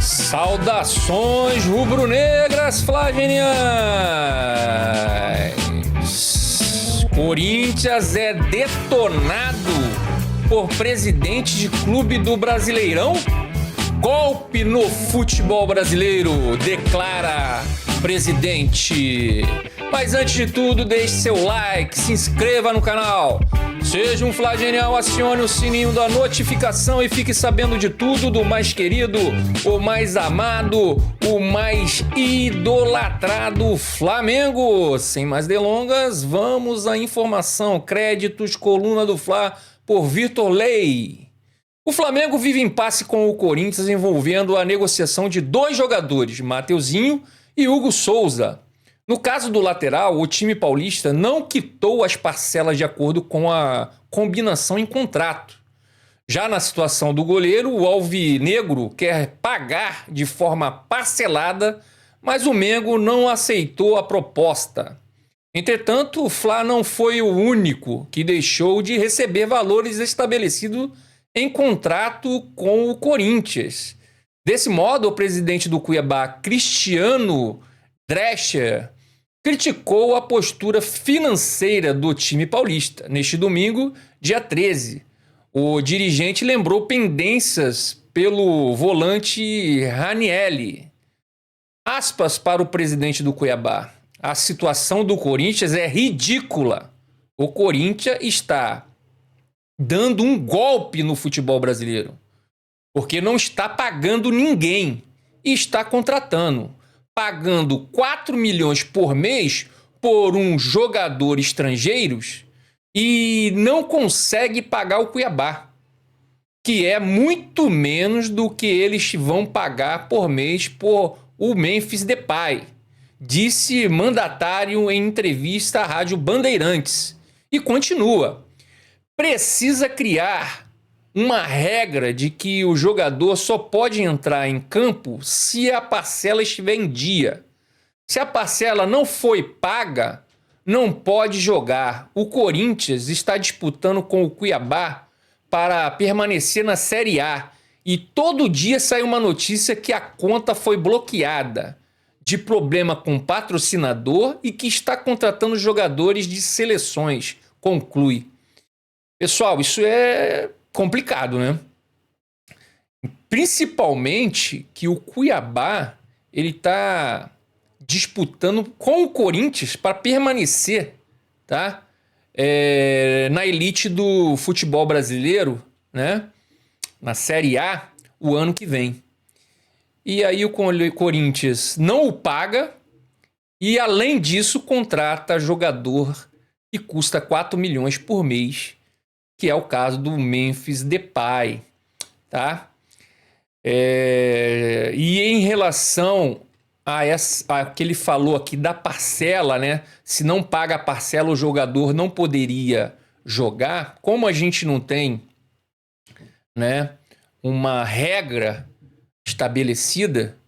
Saudações rubro-negras flavenianas! Corinthians é detonado por presidente de clube do Brasileirão? Golpe no futebol brasileiro, declara presidente. Mas antes de tudo, deixe seu like, se inscreva no canal. Seja um flagenial, acione o sininho da notificação e fique sabendo de tudo do mais querido, o mais amado, o mais idolatrado Flamengo. Sem mais delongas, vamos à informação. Créditos, coluna do Fla por Vitor Lei. O Flamengo vive impasse com o Corinthians envolvendo a negociação de dois jogadores, Mateuzinho e Hugo Souza. No caso do lateral, o time paulista não quitou as parcelas de acordo com a combinação em contrato. Já na situação do goleiro, o alvinegro quer pagar de forma parcelada, mas o Mengo não aceitou a proposta. Entretanto, o Fla não foi o único que deixou de receber valores estabelecidos em contrato com o Corinthians. Desse modo, o presidente do Cuiabá, Cristiano Drescher, criticou a postura financeira do time paulista. Neste domingo, dia 13, o dirigente lembrou pendências pelo volante Ranieri. Aspas para o presidente do Cuiabá. A situação do Corinthians é ridícula. O Corinthians está dando um golpe no futebol brasileiro, porque não está pagando ninguém e está contratando. Pagando 4 milhões por mês por um jogador estrangeiro e não consegue pagar o Cuiabá, que é muito menos do que eles vão pagar por mês por o Memphis Depay, disse mandatário em entrevista à Rádio Bandeirantes. E continua: precisa criar uma regra de que o jogador só pode entrar em campo se a parcela estiver em dia. Se a parcela não foi paga, não pode jogar. O Corinthians está disputando com o Cuiabá para permanecer na Série A e todo dia sai uma notícia que a conta foi bloqueada, de problema com patrocinador e que está contratando jogadores de seleções, conclui. Pessoal, isso é complicado, né? Principalmente que o Cuiabá ele está disputando com o Corinthians para permanecer, tá? Na elite do futebol brasileiro, né? Na Série A, o ano que vem. E aí o Corinthians não o paga e, além disso, contrata jogador que custa 4 milhões por mês, que é o caso do Memphis Depay, tá? E em relação a que ele falou aqui da parcela, né? Se não paga a parcela, o jogador não poderia jogar. Como a gente não tem, né, uma regra estabelecida,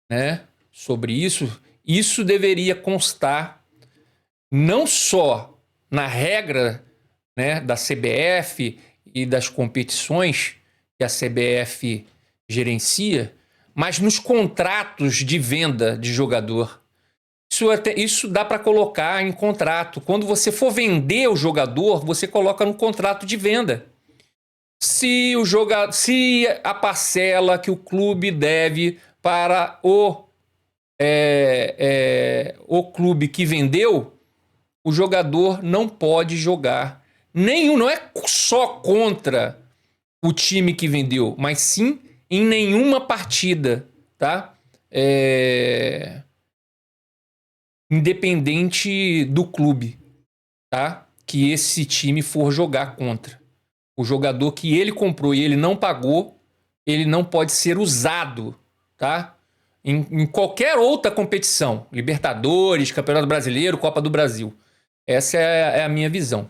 né, sobre isso, isso deveria constar não só na regra, né, da CBF e das competições que a CBF gerencia, mas nos contratos de venda de jogador. Isso dá para colocar em contrato. Quando você for vender o jogador, você coloca no contrato de venda. Se a parcela que o clube deve para o clube que vendeu, o jogador não pode jogar. Não é só contra o time que vendeu, mas sim em nenhuma partida, tá? Independente do clube, tá? Que esse time for jogar contra. O jogador que ele comprou e ele não pagou, ele não pode ser usado, tá? Em qualquer outra competição. Libertadores, Campeonato Brasileiro, Copa do Brasil. Essa é a minha visão.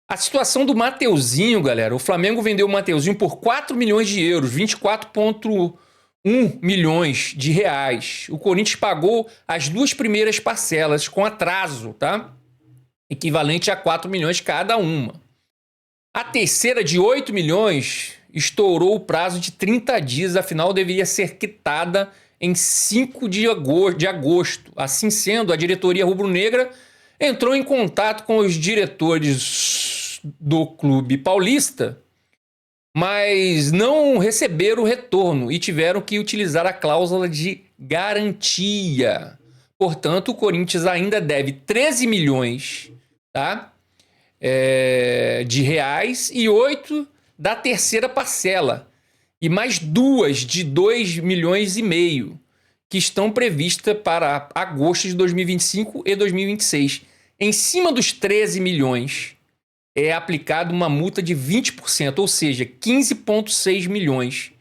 A situação do Mateuzinho, galera. O Flamengo vendeu o Mateuzinho por 4 milhões de euros, 24,1 milhões de reais. O Corinthians pagou as duas primeiras parcelas com atraso, tá? Equivalente a 4 milhões cada uma. A terceira, de 8 milhões, estourou o prazo de 30 dias, afinal deveria ser quitada em 5 de agosto. Assim sendo, a diretoria rubro-negra entrou em contato com os diretores do clube paulista, mas não receberam o retorno e tiveram que utilizar a cláusula de garantia. Portanto, o Corinthians ainda deve 13 milhões, tá? De reais e 8 da terceira parcela. E mais 2 de 2 milhões e meio, que estão previstas para agosto de 2025 e 2026. Em cima dos 13 milhões, é aplicada uma multa de 20%, ou seja, 15,6 milhões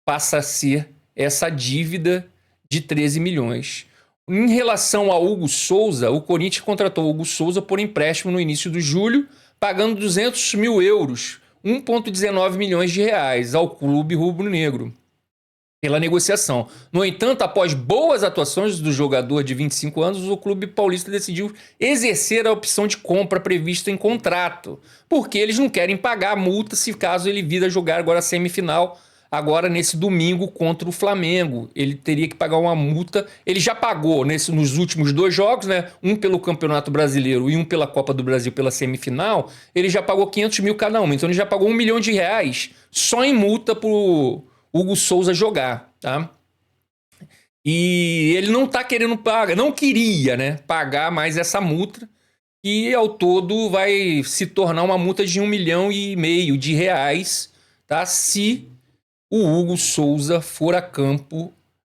passa a ser essa dívida de 13 milhões. Em relação ao Hugo Souza, o Corinthians contratou o Hugo Souza por empréstimo no início de julho, pagando 200 mil euros, 1,19 milhões de reais, ao clube rubro-negro pela negociação. No entanto, após boas atuações do jogador de 25 anos, o clube paulista decidiu exercer a opção de compra prevista em contrato, porque eles não querem pagar a multa se caso ele vir a jogar agora a semifinal, agora nesse domingo contra o Flamengo. Ele teria que pagar uma multa. Ele já pagou nos últimos 2 jogos, né? Um pelo Campeonato Brasileiro e um pela Copa do Brasil pela semifinal. Ele já pagou 500 mil cada um. Então ele já pagou 1 milhão de reais só em multa pro Hugo Souza jogar, tá? E ele não tá querendo pagar, não queria, né, pagar mais essa multa, e ao todo vai se tornar uma multa de 1,5 milhão de reais, tá? Se o Hugo Souza for a campo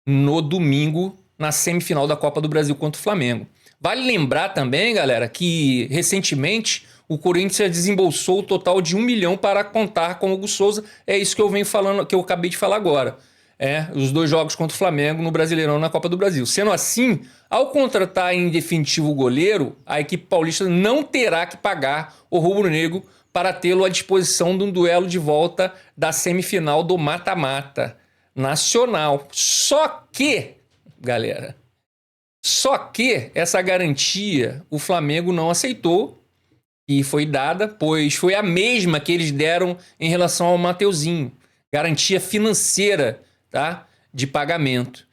no domingo, na semifinal da Copa do Brasil contra o Flamengo. Vale lembrar também, galera, que recentemente o Corinthians desembolsou o total de 1 milhão para contar com o Hugo Souza. É isso que eu venho falando, que eu acabei de falar agora. Os 2 jogos contra o Flamengo no Brasileirão na Copa do Brasil. Sendo assim, ao contratar em definitivo o goleiro, a equipe paulista não terá que pagar o rubro-negro para tê-lo à disposição de um duelo de volta da semifinal do mata-mata nacional. Só que, galera, essa garantia o Flamengo não aceitou e foi dada, pois foi a mesma que eles deram em relação ao Mateuzinho. Garantia financeira, tá? De pagamento.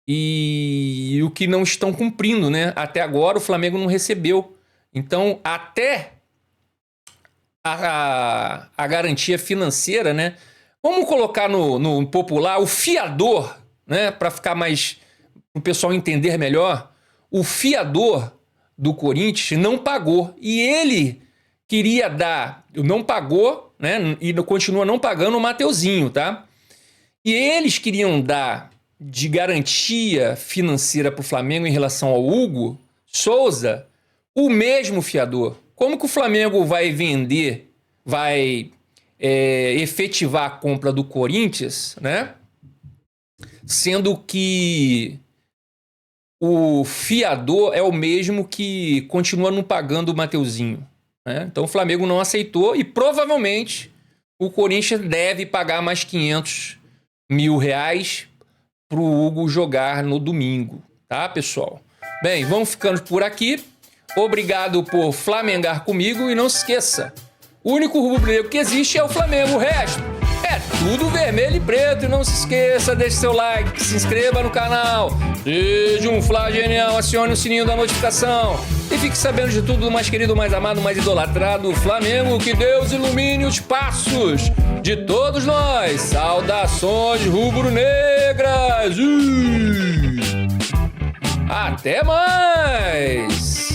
E o que não estão cumprindo, né? Até agora o Flamengo não recebeu. Então, até a garantia financeira, né? Vamos colocar no popular o fiador, né? Para ficar mais, para o pessoal entender melhor. O fiador do Corinthians não pagou e ele queria dar, não pagou, né? E continua não pagando o Mateuzinho, tá? E eles queriam dar de garantia financeira para o Flamengo em relação ao Hugo Souza o mesmo fiador. Como que o Flamengo vai vender, vai efetivar a compra do Corinthians, né? Sendo que o fiador é o mesmo que continua não pagando o Mateuzinho, né? Então o Flamengo não aceitou e provavelmente o Corinthians deve pagar mais 500 mil reais para o Hugo jogar no domingo, tá, pessoal? Bem, vamos ficando por aqui. Obrigado por flamengar comigo e não se esqueça, o único rubro-negro que existe é o Flamengo, o resto é tudo vermelho e preto. E não se esqueça, deixe seu like, se inscreva no canal, seja um Flá genial, acione o sininho da notificação e fique sabendo de tudo do mais querido, mais amado, mais idolatrado Flamengo. Que Deus ilumine os passos de todos nós. Saudações rubro-negras. Até mais!